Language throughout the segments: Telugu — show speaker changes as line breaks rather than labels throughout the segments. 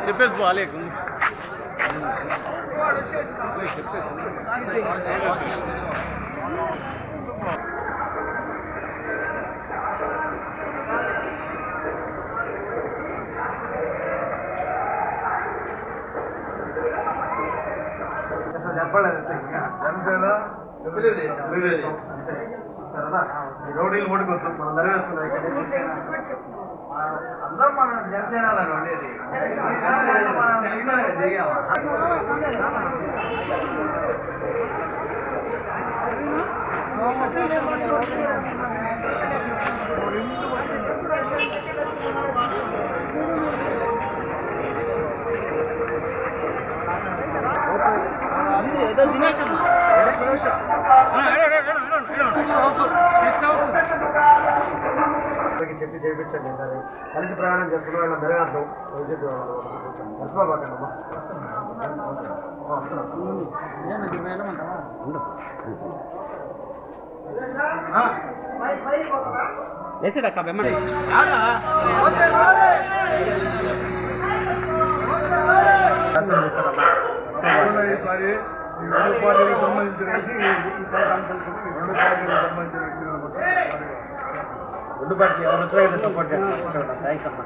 చెప్పేసి బాగాలే
జనసేన రౌడీలు ఓడిపోతాం మనం నెరవేరుస్తున్నాం.
అందరూ మన జనసేనలో ఉండేది.
చెప్పి చేయించండి సరే, కలిసి ప్రయాణం చేసుకుని వాళ్ళ మెరుగంతం వైసీపీ వాళ్ళు మర్చిపోబాకండి.
వేసాడక్క బెమ్మడి
ఈసారి ఈ రెండు పార్టీలకు సంబంధించిన రెండు పార్టీ ఎవరు వచ్చినా సపోర్ట్ చేస్తాం. థ్యాంక్స్ అమ్మా.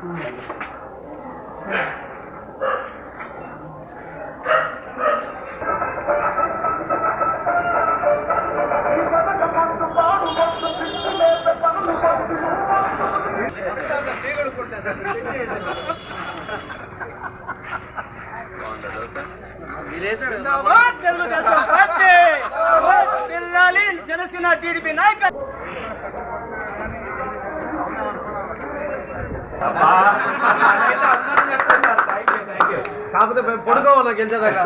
జనసేన టీడీపీ నాయకత్వం.
కాకపోతే పడుకోవాలా గెలిచేదాకా.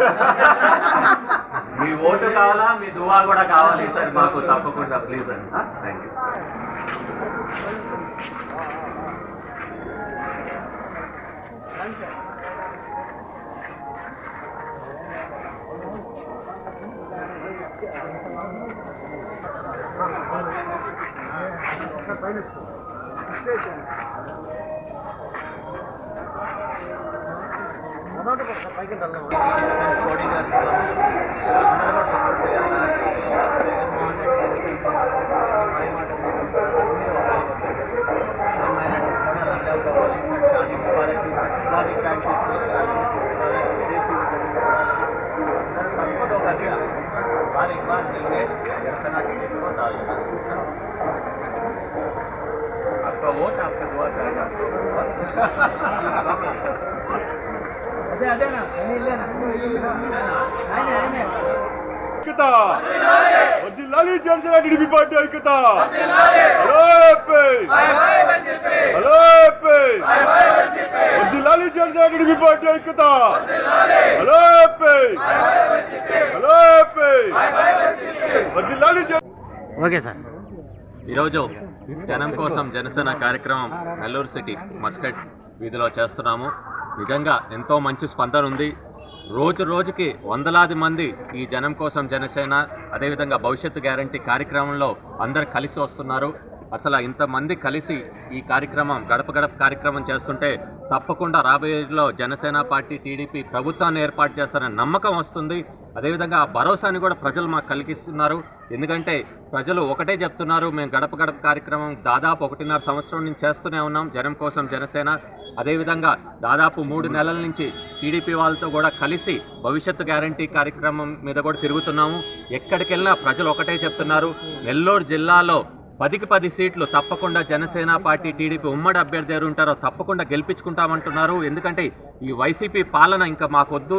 మీ ఓటు కావాలా, మీ దువా కూడా కావాలి సార్ మాకు తప్పకుండా ప్లీజ్ అండి. Thank you. आपका वोट आपका दुआ करेगा.
వర్ధిల్లాలి జనసేన టీడీపీ పార్టీ ఐక్యత. వర్ధిల్లాలి జనసేన టీడీపీ పార్టీ ఐక్యత.
Okay sir.
ఈరోజు జనం కోసం జనసేన కార్యక్రమం నెల్లూరు సిటీ మస్కట్ వీధిలో చేస్తున్నాము. నిజంగా ఎంతో మంచి స్పందన ఉంది. రోజు రోజుకి వందలాది మంది ఈ జనం కోసం జనసేన అదేవిధంగా భవిష్యత్తు గ్యారంటీ కార్యక్రమంలో అందరు కలిసి వస్తున్నారు. అసలు ఇంతమంది కలిసి ఈ కార్యక్రమం గడప గడప కార్యక్రమం చేస్తుంటే తప్పకుండా రాబోయే రోజుల్లో జనసేన పార్టీ టీడీపీ ప్రభుత్వాన్ని ఏర్పాటు చేస్తారని నమ్మకం వస్తుంది. అదేవిధంగా ఆ భరోసాని కూడా ప్రజలు మాకు కలిగిస్తున్నారు. ఎందుకంటే ప్రజలు ఒకటే చెప్తున్నారు, మేము గడప గడప కార్యక్రమం దాదాపు 1.5 సంవత్సరం నుంచి చేస్తూనే ఉన్నాం జనం కోసం జనసేన. అదేవిధంగా దాదాపు 3 నెలల నుంచి టీడీపీ వాళ్ళతో కూడా కలిసి భవిష్యత్తు గ్యారంటీ కార్యక్రమం మీద కూడా తిరుగుతున్నాము. ఎక్కడికి వెళ్ళినా ప్రజలు ఒకటే చెప్తున్నారు, నెల్లూరు జిల్లాలో 10కి 10 సీట్లు తప్పకుండా జనసేన పార్టీ టీడీపీ ఉమ్మడి అభ్యర్థి ఎవరు ఉంటారో తప్పకుండా గెలిపించుకుంటామంటున్నారు. ఎందుకంటే ఈ వైసీపీ పాలన ఇంకా మాకొద్దు.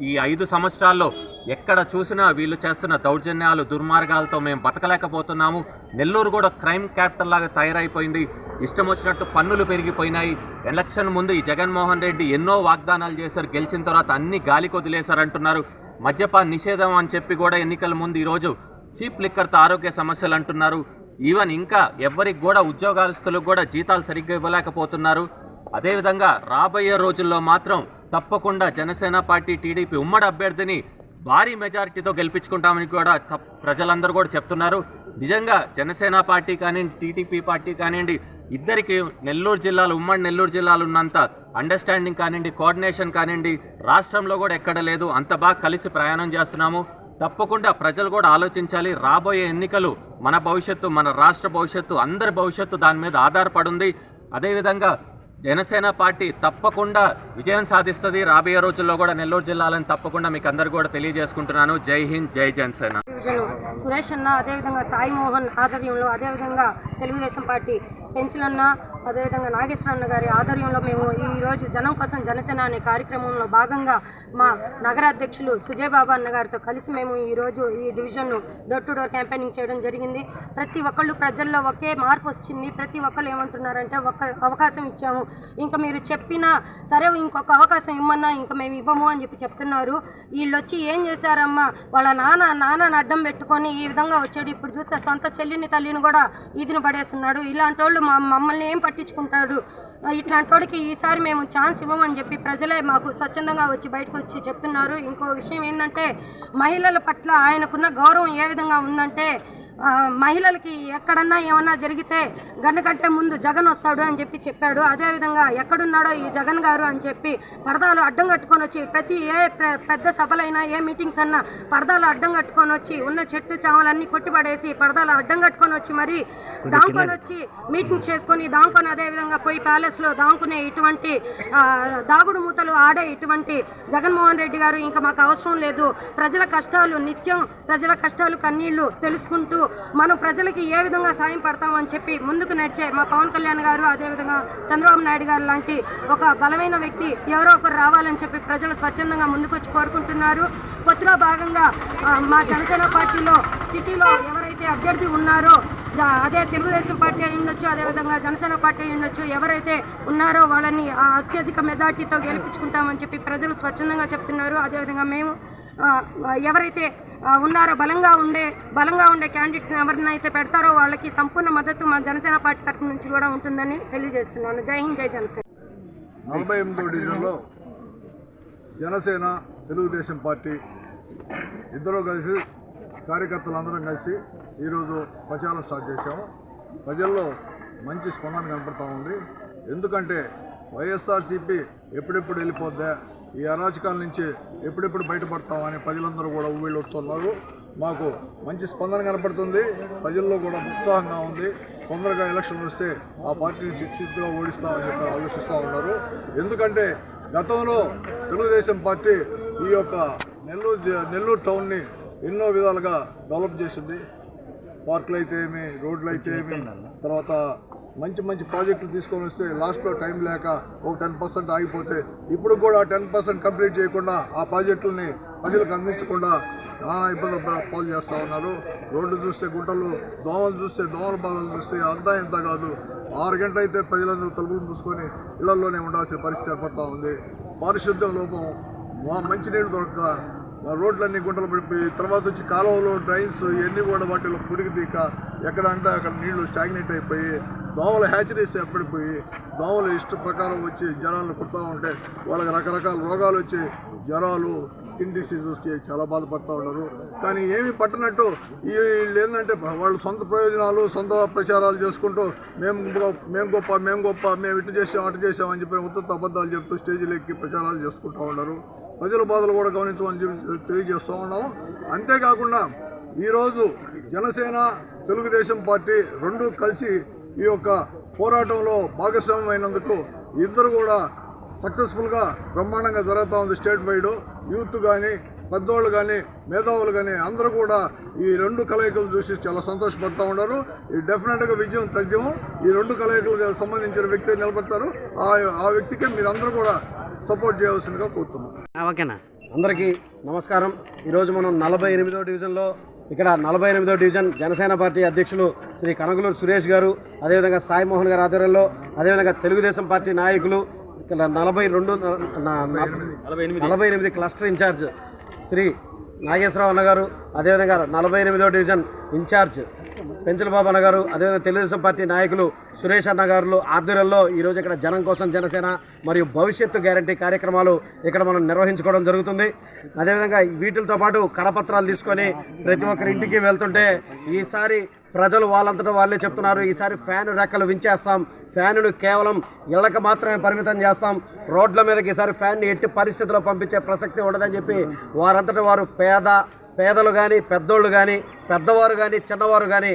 ఈ 5 సంవత్సరాల్లో ఎక్కడ చూసినా వీళ్ళు చేస్తున్న దౌర్జన్యాలు దుర్మార్గాలతో మేము బతకలేకపోతున్నాము. నెల్లూరు కూడా క్రైమ్ క్యాపిటల్ లాగా తయారైపోయింది. ఇష్టం వచ్చినట్టు పన్నులు పెరిగిపోయినాయి. ఎలక్షన్ ముందు ఈ జగన్మోహన్ రెడ్డి ఎన్నో వాగ్దానాలు చేశారు, గెలిచిన తర్వాత అన్ని గాలికి వదిలేశారంటున్నారు. మద్యపాన నిషేధం అని చెప్పి కూడా ఎన్నికల ముందు ఈరోజు చీప్ లిక్కర్తో ఆరోగ్య సమస్యలు అంటున్నారు. ఈవెన్ ఇంకా ఎవరికి కూడా ఉద్యోగస్తులకు కూడా జీతాలు సరిగ్గా ఇవ్వలేకపోతున్నారు. అదేవిధంగా రాబోయే రోజుల్లో మాత్రం తప్పకుండా జనసేన పార్టీ టీడీపీ ఉమ్మడి అభ్యర్థిని భారీ మెజారిటీతో గెలిపించుకుంటామని కూడా ప్రజలందరూ కూడా చెప్తున్నారు. నిజంగా జనసేన పార్టీ కానివ్వండి, టీడీపీ పార్టీ కానివ్వండి, ఇద్దరికి నెల్లూరు జిల్లాలో ఉమ్మడి నెల్లూరు జిల్లాలో ఉన్నంత అండర్స్టాండింగ్ కానివ్వండి, కోఆర్డినేషన్ కానివ్వండి రాష్ట్రంలో కూడా ఎక్కడ లేదు. అంత బాగా కలిసి ప్రయాణం చేస్తున్నాము. తప్పకుండా ప్రజలు కూడా ఆలోచించాలి. రాబోయే ఎన్నికలు మన భవిష్యత్తు, మన రాష్ట్ర భవిష్యత్తు, అందరి భవిష్యత్తు దాని మీద ఆధారపడి ఉంది. అదేవిధంగా జనసేన పార్టీ తప్పకుండా విజయం సాధిస్తుంది. రాబోయే రోజుల్లో కూడా నెల్లూరు జిల్లాలను తప్పకుండా మీకు అందరికీ కూడా తెలియజేసుకుంటున్నాను. జై హింద్, జై జనసేన.
సురేష్ అన్న, అదేవిధంగా సాయి మోహన్ ఆధ్వర్యంలో, అదేవిధంగా తెలుగుదేశం పార్టీ పెంచులన్న, అదేవిధంగా నాగేశ్వర అన్న గారి ఆధ్వర్యంలో మేము ఈరోజు జనం కోసం జనసేన అనే కార్యక్రమంలో భాగంగా మా నగరాధ్యక్షులు సుజయ్ బాబా అన్న గారితో కలిసి మేము ఈరోజు ఈ డివిజన్ను డోర్ టు డోర్ క్యాంపెయినింగ్ చేయడం జరిగింది. ప్రతి ఒక్కళ్ళు ప్రజల్లో ఒకే మార్పు వచ్చింది. ప్రతి ఒక్కళ్ళు ఏమంటున్నారంటే ఒక్క అవకాశం ఇచ్చాము, ఇంకా మీరు చెప్పినా సరే ఇంకొక అవకాశం ఇమ్మన్నా ఇంకా మేము ఇవ్వము అని చెప్తున్నారు. వీళ్ళు వచ్చి ఏం చేశారమ్మా, వాళ్ళ నాన్నని అడ్డం పెట్టుకొని ఈ విధంగా వచ్చాడు. ఇప్పుడు చూస్తే సొంత చెల్లిని తల్లిని కూడా ఈదిన పడేస్తున్నాడు. ఇలాంటి వాళ్ళు మమ్మల్ని ఏం పట్టించుకుంటాడు. ఇట్లాంటి వాడికి ఈసారి మేము ఛాన్స్ ఇవ్వమని చెప్పి ప్రజలే మాకు స్వచ్ఛందంగా వచ్చి బయటకు వచ్చి చెప్తున్నారు. ఇంకో విషయం ఏంటంటే మహిళల పట్ల ఆయనకున్న గౌరవం ఏ విధంగా ఉందంటే, మహిళలకి ఎక్కడన్నా ఏమన్నా జరిగితే గన్న కంటే ముందు జగన్ వస్తాడు అని చెప్పాడు. అదేవిధంగా ఎక్కడున్నాడో ఈ జగన్ గారు అని చెప్పి పరదాలు అడ్డం కట్టుకొని వచ్చి ప్రతి పెద్ద సభలైనా ఏ మీటింగ్స్ అన్నా పరదాలు అడ్డం కట్టుకొని వచ్చి ఉన్న చెట్టు చావలన్నీ కొట్టిపడేసి పరదాలు అడ్డం కట్టుకొని వచ్చి మరి దాంకొని వచ్చి మీటింగ్ చేసుకొని దాంకొని అదేవిధంగా పోయి ప్యాలెస్లో దాంకునే ఇటువంటి దాగుడు మూతలు ఆడే ఇటువంటి జగన్మోహన్ రెడ్డి గారు ఇంకా మాకు అవసరం లేదు. ప్రజల కష్టాలు నిత్యం ప్రజల కష్టాలు కన్నీళ్లు తెలుసుకుంటూ మనం ప్రజలకి ఏ విధంగా సాయం పడతామని చెప్పి ముందుకు నడిచే మా పవన్ కళ్యాణ్ గారు, అదేవిధంగా చంద్రబాబు నాయుడు గారు లాంటి ఒక బలమైన వ్యక్తి ఎవరో ఒకరు రావాలని చెప్పి ప్రజలు స్వచ్ఛందంగా ముందుకొచ్చి కోరుకుంటున్నారు. కొత్తలో భాగంగా మా జనసేన పార్టీలో సిటీలో ఎవరైతే అభ్యర్థి ఉన్నారో, అదే తెలుగుదేశం పార్టీ అయి ఉండొచ్చు, అదేవిధంగా జనసేన పార్టీ అయి ఉండొచ్చు, ఎవరైతే ఉన్నారో వాళ్ళని అత్యధిక మెజార్టీతో గెలిపించుకుంటామని చెప్పి ప్రజలు స్వచ్ఛందంగా చెప్తున్నారు. అదేవిధంగా మేము ఎవరైతే ఉన్నారో బలంగా ఉండే క్యాండిడేట్స్ ఎవరినైతే పెడతారో వాళ్ళకి సంపూర్ణ మద్దతు మా జనసేన పార్టీ తరఫు నుంచి కూడా ఉంటుందని తెలియజేస్తున్నాను. జై హింద్, జై జనసేన.
48వ డివిజన్లో జనసేన తెలుగుదేశం పార్టీ ఇద్దరూ కలిసి కార్యకర్తలందరం కలిసి ఈరోజు ప్రచారం స్టార్ట్ చేశాము. ప్రజల్లో మంచి స్పందన కనపడుతూ ఉంది. ఎందుకంటే వైఎస్ఆర్సీపీ ఎప్పుడెప్పుడు వెళ్ళిపోద్దా, ఈ అరాచకాల నుంచి ఎప్పుడెప్పుడు బయటపడతామని ప్రజలందరూ కూడా ఊళ్ళొస్తున్నారు. మాకు మంచి స్పందన కనపడుతుంది. ప్రజల్లో కూడా ఉత్సాహంగా ఉంది. తొందరగా ఎలక్షన్ వస్తే ఆ పార్టీని చిత్తుగా ఓడిస్తామని చెప్పి ఆలోచిస్తూ ఉన్నారు. ఎందుకంటే గతంలో తెలుగుదేశం పార్టీ ఈ యొక్క నెల్లూరు టౌన్ని ఎన్నో విధాలుగా డెవలప్ చేసింది. పార్కులు అయితే ఏమి, రోడ్లు అయితే ఏమి, తర్వాత మంచి ప్రాజెక్టులు తీసుకొని వస్తే లాస్ట్లో టైం లేక ఒక 10% ఆగిపోతే ఇప్పుడు కూడా 10% కంప్లీట్ చేయకుండా ఆ ప్రాజెక్టులని ప్రజలకు అందించకుండా నానా ఇబ్బందులు పాలు చేస్తూ ఉన్నారు. రోడ్లు చూస్తే గుంటలు, దోమలు చూస్తే దోమల బాధలు చూస్తే అంతా ఇంత కాదు. 6 గంటలు అయితే ప్రజలందరూ తలుపులు మూసుకొని ఇళ్లలోనే ఉండాల్సిన పరిస్థితి ఏర్పడుతూ ఉంది. పారిశుద్ధ్యం లోపం, మంచినీళ్ళు దొరకక రోడ్లన్నీ గుంటలు పడిపోయి, తర్వాత వచ్చి కాలువలు, డ్రైన్స్ ఇవన్నీ కూడా వాటిలో పుడికి తీక ఎక్కడ అంటే అక్కడ నీళ్లు స్టాగ్నేట్ అయిపోయి దోమల హ్యాచరీస్ ఏర్పడిపోయి దోమలు ఇష్ట ప్రకారం వచ్చి జనాలను కుడతా ఉంటే వాళ్ళకి రకరకాల రోగాలు వచ్చి జ్వరాలు, స్కిన్ డిసీజ్ వచ్చి చాలా బాధపడుతూ ఉన్నారు. కానీ ఏమీ పట్టనట్టు వీళ్ళు ఏంటంటే వాళ్ళు సొంత ప్రయోజనాలు, సొంత ప్రచారాలు చేసుకుంటూ మేము గొప్ప మేము ఇటు చేసాం అటు చేసామని చెప్పి ఉత్తర అబద్ధాలు చెప్తూ స్టేజీలు ఎక్కి ప్రచారాలు చేసుకుంటూ ఉన్నారు. ప్రజల బాధలు కూడా గమనించమని చెప్పి తెలియజేస్తూ ఉన్నాము. అంతేకాకుండా ఈరోజు జనసేన తెలుగుదేశం పార్టీ రెండు కలిసి ఈ యొక్క పోరాటంలో భాగస్వామ్యం అయినందుకు ఇద్దరు కూడా సక్సెస్ఫుల్గా బ్రహ్మాండంగా జరుగుతూ ఉంది. స్టేట్ వైడ్ యూత్ కానీ, పెద్దోళ్ళు కానీ, మేధావులు కానీ అందరూ కూడా ఈ రెండు కలయికలు చూసి చాలా సంతోషపడుతూ ఉన్నారు. ఈ డెఫినెట్గా విజయం తథ్యం. ఈ రెండు కలయికలకు సంబంధించిన వ్యక్తి నిలబడతారు. ఆ వ్యక్తికి మీరందరూ కూడా సపోర్ట్ చేయవలసిందిగా కోరుతున్నాం.
ఓకేనా.
అందరికీ నమస్కారం. ఈరోజు మనం 48వ డివిజన్లో ఇక్కడ 48వ డివిజన్ జనసేన పార్టీ అధ్యక్షులు శ్రీ కనగలూరు సురేష్ గారు, అదేవిధంగా సాయి మోహన్ గారి ఆధ్వర్యంలో, అదేవిధంగా తెలుగుదేశం పార్టీ నాయకులు ఇక్కడ 48 క్లస్టర్ ఇన్ఛార్జ్ శ్రీ నాగేశ్వరరావు అన్న గారు, అదేవిధంగా 48వ డివిజన్ ఇన్ఛార్జ్ పెంచల బాబు అన్న గారు, అదేవిధంగా తెలుగుదేశం పార్టీ నాయకులు సురేష్ అన్న గారు ఆధ్వర్యంలో ఈరోజు ఇక్కడ జనం కోసం జనసేన మరియు భవిష్యత్తు గ్యారంటీ కార్యక్రమాలు ఇక్కడ మనం నిర్వహించుకోవడం జరుగుతుంది. అదేవిధంగా వీటితో పాటు కరపత్రాలు తీసుకొని ప్రతి ఒక్కరి ఇంటికి వెళ్తుంటే ఈసారి ప్రజలు వాళ్ళంతటా వాళ్ళే చెప్తున్నారు, ఈసారి ఫ్యాన్ రెక్కలు వించేస్తాం, ఫ్యాన్ను కేవలం ఇళ్లకు మాత్రమే పరిమితం చేస్తాం, రోడ్ల మీదకి ఈసారి ఫ్యాన్ని ఎట్టి పరిస్థితుల్లో పంపించే ప్రసక్తి ఉండదని చెప్పి వారంతటా వారు పేదలు కానీ పెద్దోళ్ళు కానీ పెద్దవారు కానీ చిన్నవారు కానీ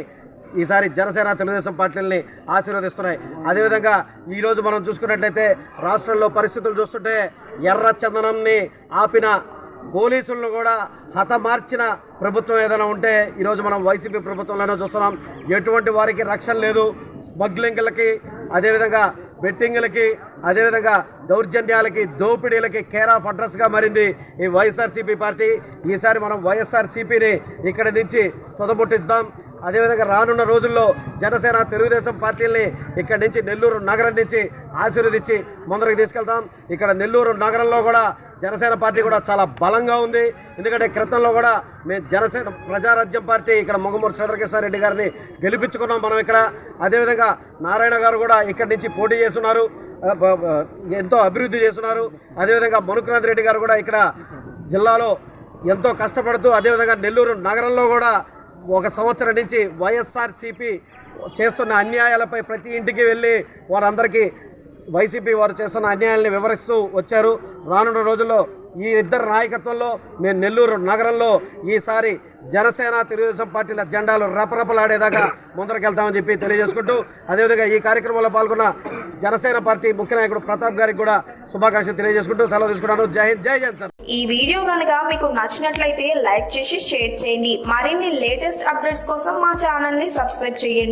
ఈసారి జనసేన తెలుగుదేశం పార్టీలని ఆశీర్వదిస్తున్నాయి. అదేవిధంగా ఈరోజు మనం చూసుకున్నట్లయితే రాష్ట్రంలో పరిస్థితులు చూస్తుంటే ఎర్ర చందనంని ఆపిన పోలీసులను కూడా హతమార్చిన ప్రభుత్వం ఏదైనా ఉంటే ఈరోజు మనం వైసీపీ ప్రభుత్వంలోనే చూస్తున్నాం. ఎటువంటి వారికి రక్షణ లేదు. స్మగ్లింగ్లకి, అదేవిధంగా బెట్టింగ్లకి, అదేవిధంగా దౌర్జన్యాలకి, దోపిడీలకి కేర్ ఆఫ్ అడ్రస్గా మారింది ఈ వైఎస్ఆర్సీపీ పార్టీ. ఈసారి మనం వైఎస్ఆర్సీపీని ఇక్కడి నుంచి తుదముట్టిద్దాం. అదేవిధంగా రానున్న రోజుల్లో జనసేన తెలుగుదేశం పార్టీల్ని ఇక్కడి నుంచి నెల్లూరు నగరం నుంచి ఆశీర్వదించి ముందరికి తీసుకెళ్తాం. ఇక్కడ నెల్లూరు నగరంలో కూడా జనసేన పార్టీ కూడా చాలా బలంగా ఉంది. ఎందుకంటే క్రితంలో కూడా మేము జనసేన ప్రజారాజ్యం పార్టీ ఇక్కడ మొగమూరు శ్రీధరకృష్ణారెడ్డి గారిని గెలిపించుకున్నాం మనం ఇక్కడ. అదేవిధంగా నారాయణ గారు కూడా ఇక్కడి నుంచి పోటీ చేస్తున్నారు, ఎంతో అభివృద్ధి చేస్తున్నారు. అదేవిధంగా మనుకునాథ్ రెడ్డి గారు కూడా ఇక్కడ జిల్లాలో ఎంతో కష్టపడుతూ, అదేవిధంగా నెల్లూరు నగరంలో కూడా 1 సంవత్సరం నుంచి వైఎస్ఆర్సీపీ చేస్తున్న అన్యాయాలపై ప్రతి ఇంటికి వెళ్ళి వారందరికీ వైసీపీ వారు చేస్తున్న అన్యాయాలను వివరిస్తూ వచ్చారు. రానున్న రోజుల్లో ఈ ఇద్దరు నాయకత్వంలో మేము నెల్లూరు నగరంలో ఈసారి జనసేన తెలుగుదేశం పార్టీల జెండాలు రపరపలాడేదాకా ముందరకెళ్తామని చెప్పి తెలియజేసుకుంటూ, అదేవిధంగా ఈ కార్యక్రమంలో పాల్గొన్న జనసేన పార్టీ ముఖ్య నాయకుడు ప్రతాప్ గారికి కూడా శుభాకాంక్షలు తెలియజేసుకుంటూ సెలవు తీసుకున్నాను. జై హింద్, జై జన్ సార్.
ఈ వీడియో కనుక మీకు నచ్చినట్లయితే లైక్ చేసి షేర్ చేయండి. మరిన్ని లేటెస్ట్ అప్డేట్స్ కోసం మా ఛానల్ ని సబ్స్క్రైబ్ చేయండి.